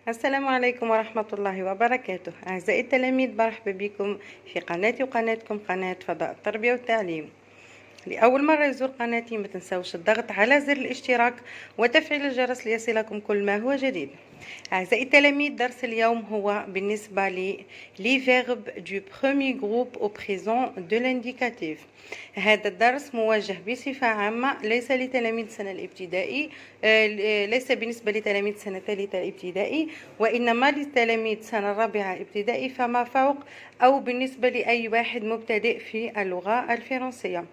السلام عليكم ورحمة الله وبركاته. أعزائي التلاميذ، مرحبا بكم في قناتي وقناتكم قناة فضاء التربية والتعليم. لأول مرة يزور قناتي ما تنسوش الضغط على زر الاشتراك وتفعيل الجرس ليصلكم كل ما هو جديد. أعزائي التلاميذ، درس اليوم هو بالنسبة لي فيرب دو بروميي جروب أو بريزون دو لانديكاتيف. هذا الدرس موجه بصفة عامة، ليس لتلاميذ السنة الابتدائي، ليس بالنسبة لتلاميذ سنة ثالثة الابتدائي، وإنما لتلاميذ سنة الرابعة ابتدائي فما فوق، أو بالنسبة لأي واحد مبتدئ في اللغة الفرنسية.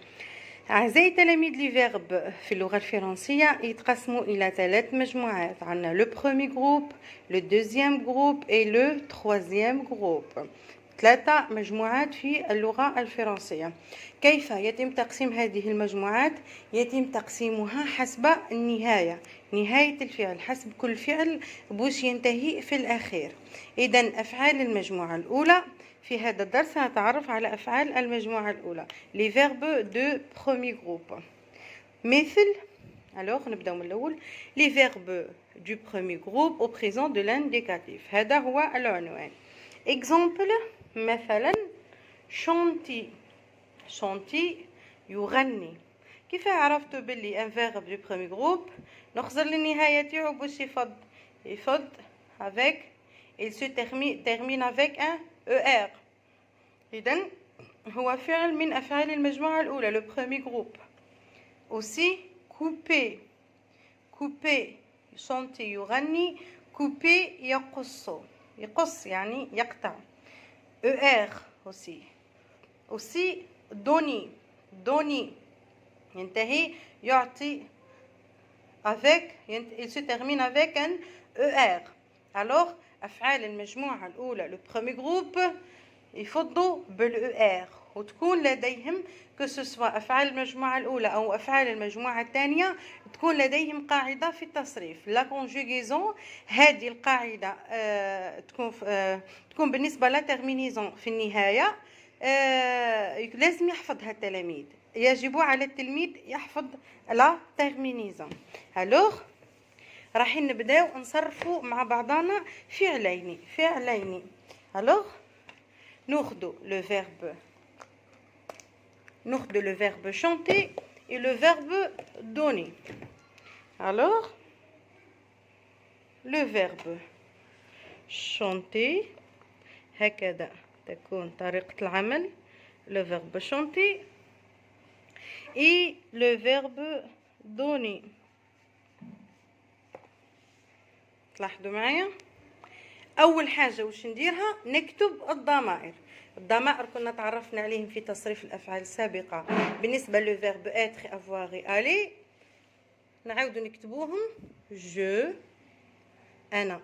أعزائي التلاميذ، لي فيرب في اللغة الفرنسية يتقسموا إلى 3 مجموعات. عندنا لو برومي جروب، لو دوزيام جروب et لو تروازيام جروب. 3 مجموعات في اللغة الفرنسية. كيف يتم تقسيم هذه المجموعات؟ يتم تقسيمها حسب النهاية، نهاية الفعل، حسب كل فعل باش ينتهي في الأخير. إذن أفعال المجموعة الأولى. في هذا الدرس نتعرف على أفعال المجموعة الأولى، لي فيرب دو برومي جروب. مثل نبداو من الأول. لي فيرب دو برومي جروب أو بريزون دو لانديكاتيف، هذا هو العنوان. إكزامبل، مثلا شونتي، شونتي يغني. كيف عرفت بلي ان فيرب دو برومي جروب نخزر للنهاية تاعو باش يفض avec il se termine avec un ER. إذن هو فعل من أفعال المجموعة الأولى، لو برومي جروب. aussi couper، couper شونتي يغني، couper يقص يعني يقطع. ER aussi donner ينتهي يعطي avec il se termine avec un ER. alors أفعال المجموعة الأولى لو برومي جروب يفضوا بالER، وتكون لديهم كسوسوا أفعال المجموعة الأولى أو أفعال المجموعة الثانية تكون لديهم قاعدة في التصريف، لا كونجوغيزون. هذه القاعدة تكون بالنسبة لا ترمينيزون في النهاية. لازم يحفظها التلاميذ، يجب على التلميذ يحفظ لا ترمينيزون. alors راح نبداو نصرفوا مع بعضنا فعلين. alors ناخذ le verbe chanter et le verbe donner. alors le verbe chanter هكذا تكون طريقة العمل، le verbe chanter et le verbe donner. تلاحظوا معايا اول حاجه واش نديرها، نكتب الضمائر كنا تعرفنا عليهم في تصريف الافعال السابقه. بالنسبه لو فيرب être avoir et aller نعاودوا نكتبوهم. je انا،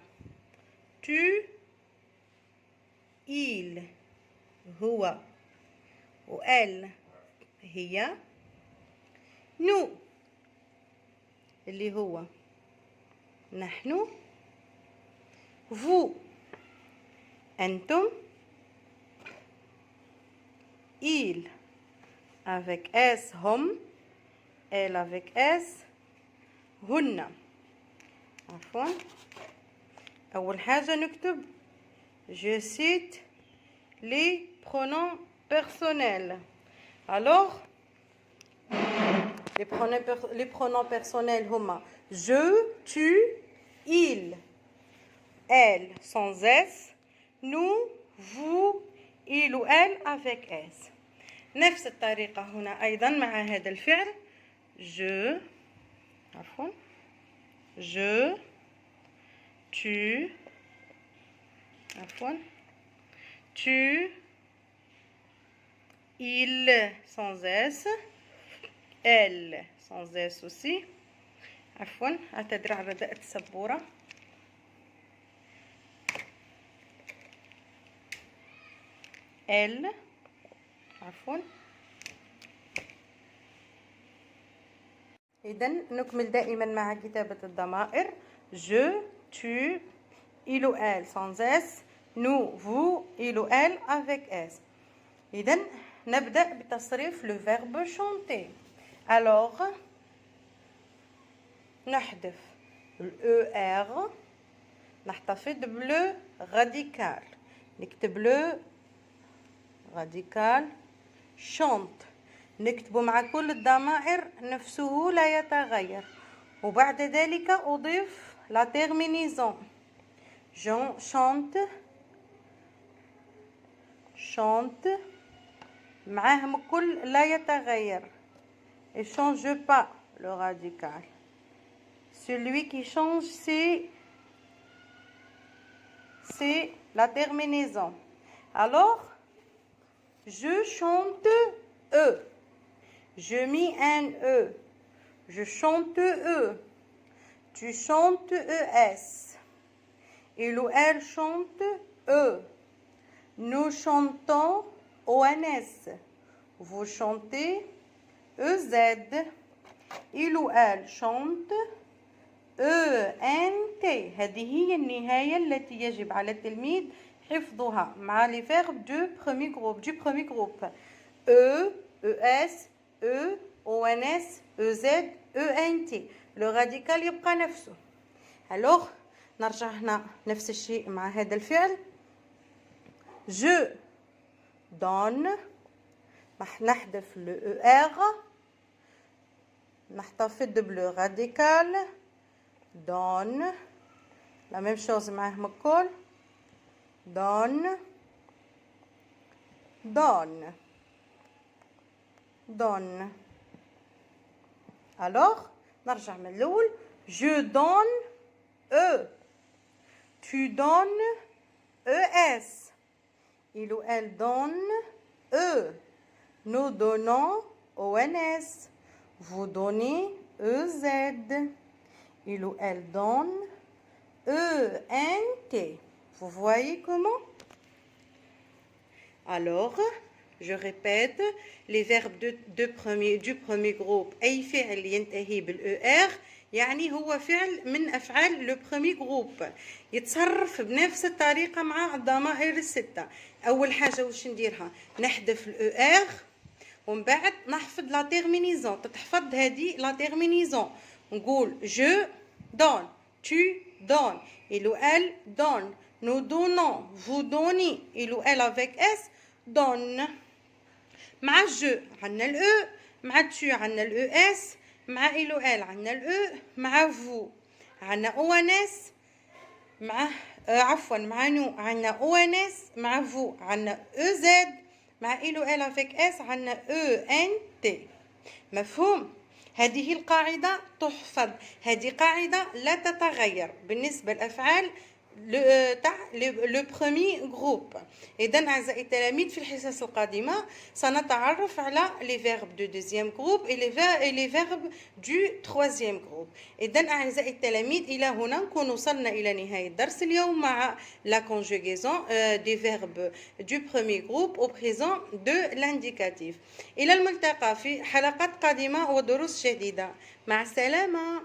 tu il هو، و elle هي، nous اللي هو نحن، vous أنتم، il avec s هم، elle avec s هن. عفوا، أول حاجة نكتب je cite les pronoms personnels. alors les pronoms personnels هما je, tu, il, elle sans s, nous, vous, il ou elle avec s. نفس الطريقة هنا أيضا مع هذا الفعل je tu il sans s, elle sans s aussi. أعتذر على رداءة السبورة. elle إذن نكمل دائما مع كتابة الضمائر je, tu, il ou elle sans s, nous, vous, il ou elle avec s. إذن نبدأ بتصريف le verbe chanter. alors نحذف ال ER نحتفظ بلو راديكال. نكتب لو راديكال. شونت نكتب مع كل الضمائر نفسه لا يتغير، وبعد ذلك أضيف لا تيرمينيزون. جون شونت شونت معاهم كل لا يتغير. et change pas le radical. Celui qui change c'est la terminaison. Alors je chante E. Je mis un E. Je chante E. Tu chantes ES. Il ou elle chante E. Nous chantons ONS. Vous chantez EZ. Il ou elle chante ENT. هذه هي النهاية التي يجب على التلميذ حفظها مع les verbes du premier groupe. E, ES, E, ONS, EZ, ENT. Le radical يبقى نفسه. Alors نرجع هنا نفس الشيء مع هذا الفعل. Je donne. نحذف le ER. نحتفظ بلو راديكال. donne. la même chose معهم الكل. donne. donne. donne. alors نرجع من الأول. je donne E. tu donnes ES. il ou elle donne E. nous donnons ONS. vous donnez EZ. il ou elle donne ENT. vous voyez comment? alors je répète les verbes du premier groupe. أي فعل ينتهي بالER يعني هو فعل من أفعال لو برومي جروب، يتصرف بنفس الطريقة مع الضمائر الستة. أول حاجة واش نديرها؟ نحذف الER ومن بعد نحفظ لا تيرمينيزون. تتحفظ هذه لا تيرمينيزون. نقول je donne. tu donnes. il ou elle donne. nous donnons. vous donnez. il ou elle avec S donne. مع je عندنا الE. مع tu عندنا الES. مع il ou elle عندنا الE. مع vous عندنا ONS. مع مع nous عندنا ONS. مع vous عندنا EZ. مع il ou elle avec S عندنا ENT. مفهوم؟ هذه القاعدة تحفظ. هذه قاعدة لا تتغير بالنسبة للأفعال تاع لو برومي جروب. إذن أعزائي التلاميذ في الحصص القادمة سنتعرف على لي فيرب دو دوزيام جروب et لي فيرب دو تروازيام جروب. إذن أعزائي التلاميذ إلى هنا نكون وصلنا إلى نهاية درس اليوم مع لا كونجوغيزون دي فيرب دو برومي جروب au présent de l'indicatif. إلى الملتقى في حلقات قادمة ودروس جديدة. مع السلامة.